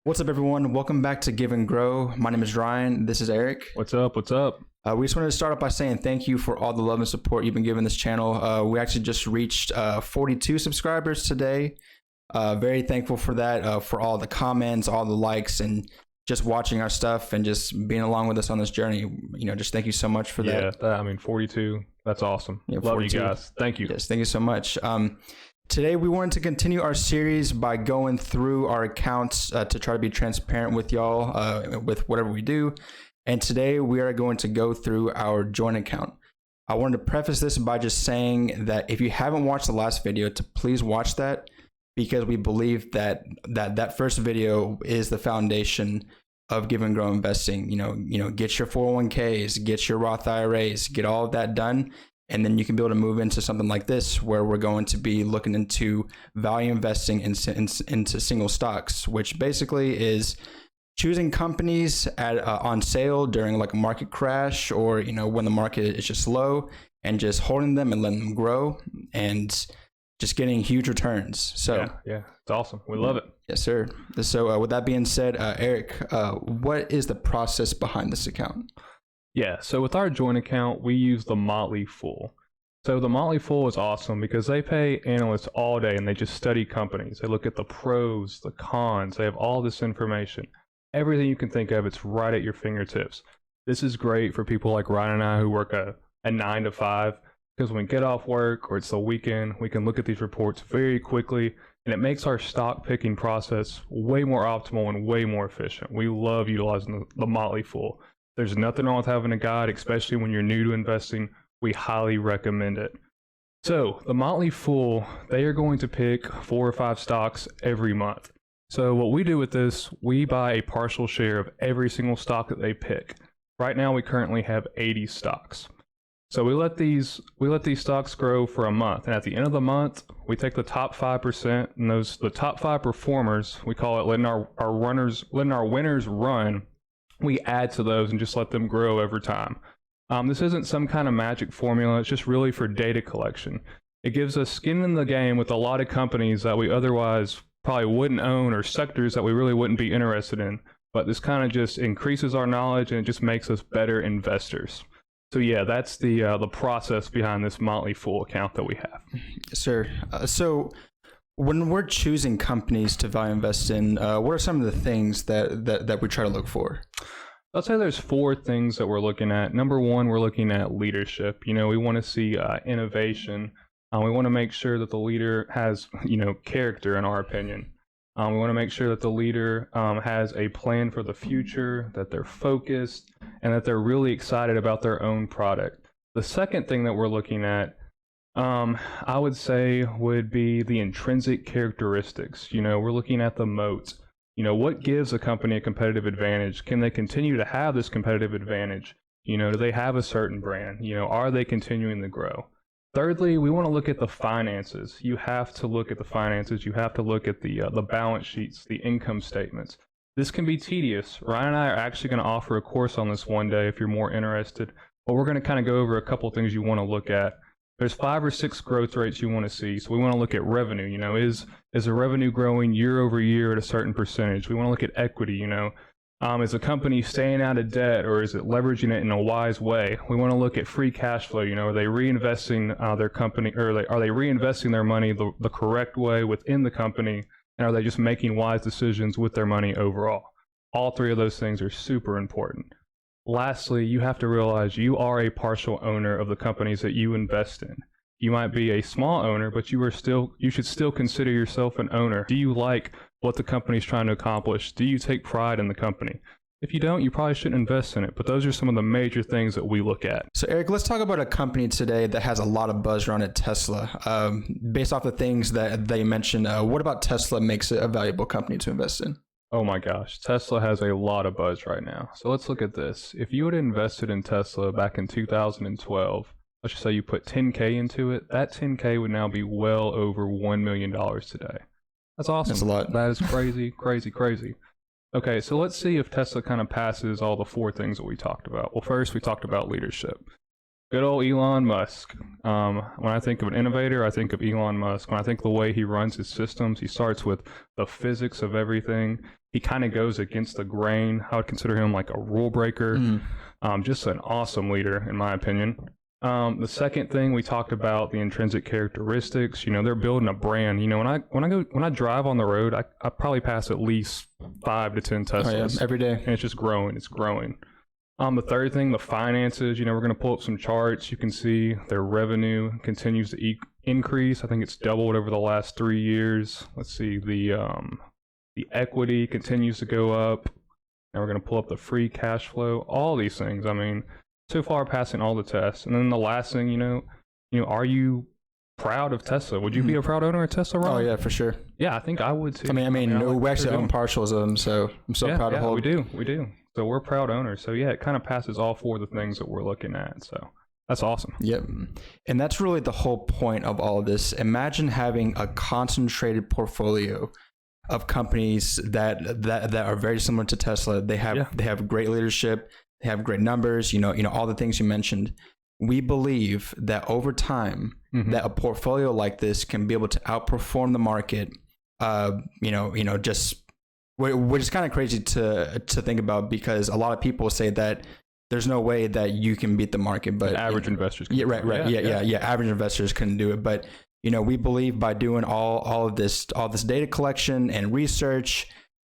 What's up, everyone? Welcome back to Give and Grow. My name is Ryan. This is Eric. What's up? What's up? We just wanted to start off by saying thank you for all the love and support you've been giving this channel. We actually just reached 42 subscribers today. Very thankful for that, for all the comments, all the likes, and just watching our stuff and just being along with us on this journey. You know, just thank you so much for that. Yeah, I mean, 42. That's awesome. Yeah, love 42. You guys. Thank you. Yes, thank you so much. Today, we wanted to continue our series by going through our accounts to try to be transparent with y'all with whatever we do. And today, we are going to go through our joint account. I wanted to preface this by just saying that if you haven't watched the last video, to please watch that, because we believe that first video is the foundation of Give and Grow investing. You know, get your 401ks, get your Roth IRAs, get all of that done. And then you can be able to move into something like this, where we're going to be looking into value investing into single stocks, which basically is choosing companies on sale during like a market crash, or when the market is just low, and just holding them and letting them grow and just getting huge returns. So yeah, it's awesome. We love it. Yes, sir. So with that being said, Eric, what is the process behind this account? Yeah, so with our joint account, we use the Motley Fool. So the Motley Fool is awesome because they pay analysts all day and they just study companies. They look at the pros, the cons. They have all this information. Everything you can think of, it's right at your fingertips. This is great for people like Ryan and I who work a 9 to 5, because when we get off work or it's the weekend, we can look at these reports very quickly, and it makes our stock picking process way more optimal and way more efficient. We love utilizing the Motley Fool. There's nothing wrong with having a guide, especially when you're new to investing. We highly recommend it. So the Motley Fool, they are going to pick 4 or 5 stocks every month. So what we do with this, we buy a partial share of every single stock that they pick. Right now, we currently have 80 stocks. So we let these stocks grow for a month, and at the end of the month, we take the top 5%, and the top 5 performers, we call it letting our winners run. We add to those and just let them grow over time. This isn't some kind of magic formula. It's just really for data collection. It gives us skin in the game with a lot of companies that we otherwise probably wouldn't own, or sectors that we really wouldn't be interested in. But this kind of just increases our knowledge, and it just makes us better investors. So yeah, that's the process behind this Motley Fool account that we have. Yes, sir. So when we're choosing companies to value invest in, what are some of the things that we try to look for? I'll say there's 4 things that we're looking at. Number 1, we're looking at leadership. We want to see innovation. We want to make sure that the leader has, character, in our opinion. We want to make sure that the leader has a plan for the future, that they're focused, and that they're really excited about their own product. The second thing that we're looking at, I would say, would be the intrinsic characteristics. We're looking at the moats. What gives a company a competitive advantage? Can they continue to have this competitive advantage? Do they have a certain brand? Are they continuing to grow? Thirdly, we want to look at the finances. You have to look at the finances. You have to look at the balance sheets, the income statements. This can be tedious. Ryan and I are actually going to offer a course on this one day if you're more interested. But we're going to kind of go over a couple things you want to look at. There's 5 or 6 growth rates you want to see. So we want to look at revenue. Is the revenue growing year over year at a certain percentage? We want to look at equity. Is a company staying out of debt, or is it leveraging it in a wise way? We want to look at free cash flow. Are they reinvesting their company, or are they reinvesting their money the correct way within the company? And are they just making wise decisions with their money overall? All 3 of those things are super important. Lastly, you have to realize you are a partial owner of the companies that you invest in. You might be a small owner, but you should still consider yourself an owner. Do you like what the company's trying to accomplish? Do you take pride in the company? If you don't, you probably shouldn't invest in it, but those are some of the major things that we look at. So Eric, let's talk about a company today that has a lot of buzz around it, Tesla. Based off the things that they mentioned, what about Tesla makes it a valuable company to invest in? Oh my gosh, Tesla has a lot of buzz right now. So let's look at this. If you had invested in Tesla back in 2012, let's just say you put $10K into it, that $10K would now be well over $1 million today. That's awesome. That's a lot. That is crazy, crazy, crazy. Okay, so let's see if Tesla kind of passes all the 4 things that we talked about. Well, first we talked about leadership. Good old Elon Musk. When I think of an innovator, I think of Elon Musk. When I think of the way he runs his systems, he starts with the physics of everything. He kind of goes against the grain. I would consider him like a rule breaker. Just an awesome leader, in my opinion. The second thing we talked about, the intrinsic characteristics. They're building a brand. When I drive on the road, I probably pass at least 5 to 10 Teslas every day, and it's just growing. It's growing. The third thing, the finances. We're going to pull up some charts. You can see their revenue continues to increase. I think it's doubled over the last 3 years. Let's see, the equity continues to go up. And we're going to pull up the free cash flow. All these things. I mean, so far passing all the tests. And then the last thing, are you proud of Tesla? Would you be a proud owner of Tesla, Ron? Oh yeah, for sure. Yeah, I think I would too. I mean, we actually own partials of them, so I'm so proud to hold. We do. So we're proud owners. So yeah, it kind of passes all 4 of the things that we're looking at. So that's awesome. Yep. And that's really the whole point of all of this. Imagine having a concentrated portfolio of companies that are very similar to Tesla. They have great leadership, they have great numbers, all the things you mentioned. We believe that over time, that a portfolio like this can be able to outperform the market. Which is kind of crazy to think about, because a lot of people say that there's no way that you can beat the market, but average investors can. Average investors couldn't do it, but we believe by doing all this data collection and research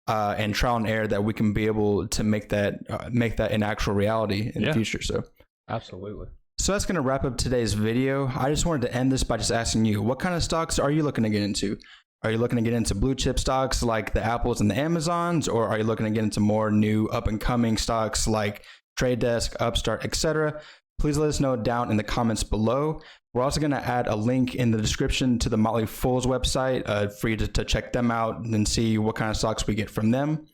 and trial and error that we can be able to make that an actual reality in the future. So absolutely. So that's going to wrap up today's video. I just wanted to end this by just asking you, what kind of stocks are you looking to get into? Are you looking to get into blue chip stocks like the Apples and the Amazons, or are you looking to get into more new up and coming stocks like Trade Desk, Upstart, etc.? Please let us know down in the comments below. We're also going to add a link in the description to the Motley Fool's website for you to check them out and see what kind of stocks we get from them.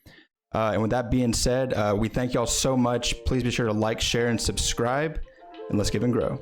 And with that being said, we thank y'all so much. Please be sure to like, share, and subscribe, and let's give and grow.